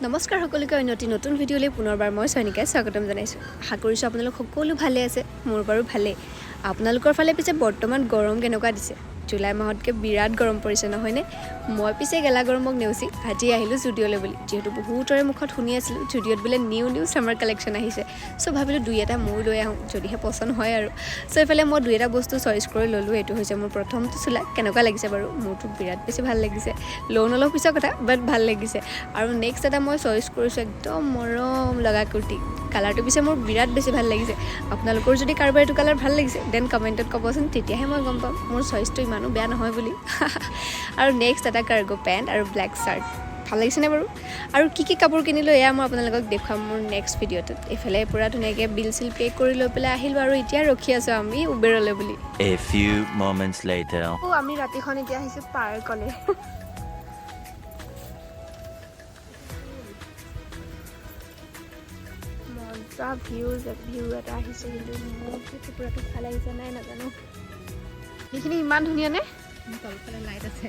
নমস্কাৰ সকলোকে অন্যটি নতুন ভিডিঅ'লৈ পুনৰবাৰ মই চাইনিকাই স্বাগতম জনাইছোঁ। আশা কৰিছোঁ আপোনালোক সকলো ভালে আছে। মোৰ বাৰু ভালেই। আপোনালোকৰ ফালে পিছে বৰ্তমান গৰম কেনেকুৱা দিছে? জুলাই মাহতকৈ বিৰাট গৰম পৰিছে নহয়নে? মই পিছে গেলা গৰমক নেওচি আজি আহিলোঁ জুডিঅ'লৈ বুলি, যিহেতু বহুতৰে মুখত শুনি আছিলোঁ জুডিঅ'ত বোলে নিউ ছামাৰ কালেকশ্যন আহিছে। চ' ভাবিলোঁ দুই এটা ময়ো লৈ আহোঁ, যদিহে পচন্দ হয় আৰু। চ' এইফালে মই দুই এটা বস্তু চইচ কৰি ল'লোঁ। এইটো হৈছে মোৰ প্ৰথমটো চোলা। কেনেকুৱা লাগিছে বাৰু? মোৰতো বিৰাট বেছি ভাল লাগিছে। লোন অলপ পিছৰ কথা, বাট ভাল লাগিছে। আৰু নেক্সট এটা মই চইচ কৰিছোঁ একদম মৰম লগা কুৰ্তি। কালাৰটো পিছে মোৰ বিৰাট বেছি ভাল লাগিছে। আপোনালোকৰ যদি কাৰোবাৰ এইটো কালাৰ ভাল লাগিছে দেন কমেণ্টত ক'বচোন, তেতিয়াহে মই গম পাম মোৰ চইচটো ইমানো বেয়া নহয় বুলি। আৰু নেক্সট এটা কাৰ্গো পেণ্ট আৰু ব্লেক চাৰ্ট। ভাল লাগিছেনে বাৰু? আৰু কি কাপোৰ কিনিলোঁ এয়া মই আপোনালোকক দেখুৱাম মোৰ নেক্সট ভিডিঅ'টোত। এইফালে পূৰা ধুনীয়াকৈ বিল চিল পে' কৰি লৈ পেলাই আহিলোঁ আৰু এতিয়া ৰখি আছোঁ আমি উবেৰলৈ বুলি। আমি ৰাতিখন এতিয়া আহিছোঁ পাৰ্কলৈ। মজা ভিউ এটা আহিছে, কিন্তু মোৰ ত্ৰিপুৰাটো ভাল আহিছে নাই নাজানো। সেইখিনি ইমান ধুনীয়া নে? তলফালে লাইট আছে।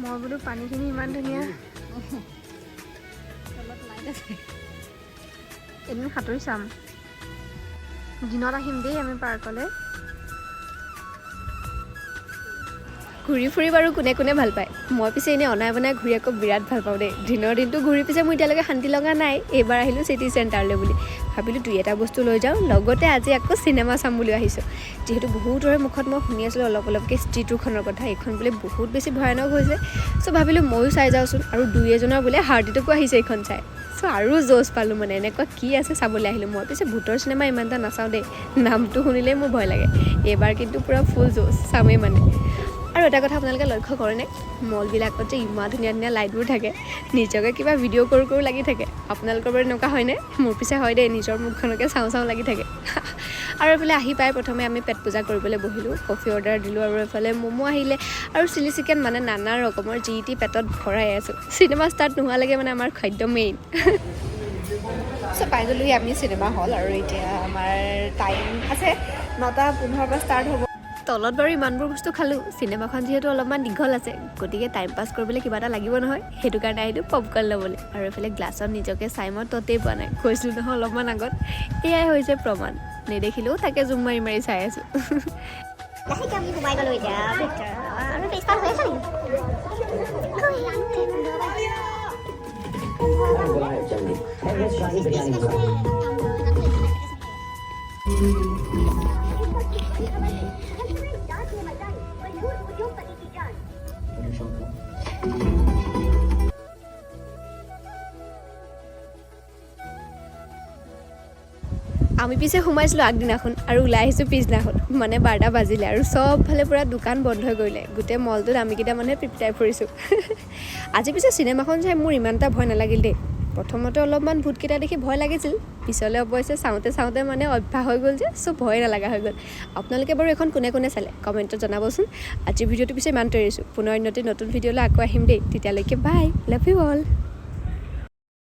মই বোলো পানীখিনি ইমান ধুনীয়া। তলত লাইট আছে। এদিন সাঁতুৰি চাম। দিনত আহিম দেই আমি পাৰ্কলৈ। ঘূৰি ফুৰি বাৰু কোনে কোনে ভাল পায়? মই পিছে এনেই অনাই বনাই ঘূৰি আকৌ বিৰাট ভাল পাওঁ দেই। দিনৰ দিনটো ঘূৰি পিছে মোৰ এতিয়ালৈকে শান্তি লগা নাই। এইবাৰ আহিলোঁ চিটি চেণ্টাৰলৈ বুলি। ভাবিলোঁ দুই এটা বস্তু লৈ যাওঁ, লগতে আজি আকৌ চিনেমা চাম বুলি আহিছোঁ। যিহেতু বহুতৰে মুখত মই শুনি আছিলোঁ অলপকৈ Stree2খনৰ কথা। এইখন বোলে বহুত বেছি ভয়ানক হৈছে। চ' ভাবিলোঁ ময়ো চাই যাওঁচোন। আৰু দুই এজনৰ বোলে হাৰ্টিটোকো আহিছে এইখন চাই। চ' আৰু জ'চ পালোঁ মানে, এনেকুৱা কি আছে চাবলৈ আহিলোঁ। মই পিছে ভূতৰ চিনেমা ইমান এটা নাচাওঁ দেই, নামটো শুনিলেই মোৰ ভয় লাগে। এইবাৰ কিন্তু পূৰা ফুল জ'চ চামেই মানে। আৰু এটা কথা আপোনালোকে লক্ষ্য কৰেনে? মলবিলাকত যে ইমান ধুনীয়া ধুনীয়া লাইটবোৰ থাকে, নিজকে কিবা ভিডিঅ' কৰোঁ লাগি থাকে। আপোনালোকৰ বাৰু এনেকুৱা হয়নে? মোৰ পিছে হয় দেই, নিজৰ মুখখনকে চাওঁ লাগি থাকে। আৰু এইফালে আহি পাই প্ৰথমে আমি পেট পূজা কৰিবলৈ বহিলোঁ, কফি অৰ্ডাৰ দিলোঁ। আৰু এইফালে ম'ম' আহিলে আৰু চিলি চিকেন, মানে নানা ৰকমৰ যি টি পেটত ভৰাই আছোঁ। চিনেমা ষ্টাৰ্ট নোহোৱালৈকে মানে আমাৰ খাদ্য মেইন। চ' পাই গ'লোহি আমি চিনেমা হল, আৰু এতিয়া আমাৰ টাইম আছে 9:15 পৰা ষ্টাৰ্ট হ'ব। তলত বাৰু ইমানবোৰ বস্তু খালোঁ। চিনেমাখন যিহেতু অলপমান দীঘল আছে, গতিকে টাইম পাছ কৰিবলৈ কিবা এটা লাগিব নহয়, সেইটো কাৰণে আহিলোঁ পপকৰ্ণ ল'বলৈ। আৰু এইফালে গ্লাছত নিজকে চাই মই ততেই পোৱা নাই, কৈছিলোঁ নহয় অলপমান আগত। এয়াই হৈছে প্ৰমাণ। নেদেখিলেও তাকে জুম মাৰি মাৰি চাই আছোঁ। আমি সোমাই গ'লোঁ এতিয়া আৰু ফেচপাছ হৈ আছে আমি পিছে সোমাইছিলোঁ আগদিনাখন আৰু ওলাই আহিছোঁ পিছদিনাখন, মানে 12টা বাজিলে আৰু চবফালে পূৰা দোকান বন্ধ হৈ কৰিলে। গোটেই মলটোত আমিকেইটা মানুহে পিপটাই ফুৰিছোঁ। আজি পিছে চিনেমাখন চাই মোৰ ইমান এটা ভয় নালাগিল দেই। প্ৰথমতে অলপমান ভূতকেইটা দেখি ভয় লাগিছিল, পিছলৈ অৱশ্যে চাওঁতে মানে অভ্যাস হৈ গ'ল যে, চ' ভয় নালাগা হৈ গ'ল। আপোনালোকে বাৰু এখন কোনে কোনে চালে কমেণ্টত জনাবচোন। আজিৰ ভিডিঅ'টো পিছে ইমান তৰিছোঁ। পুনৰ নতুন ভিডিঅ'লৈ আকৌ আহিম দেই। তেতিয়ালৈকে বাই, লাভ ইউ অল।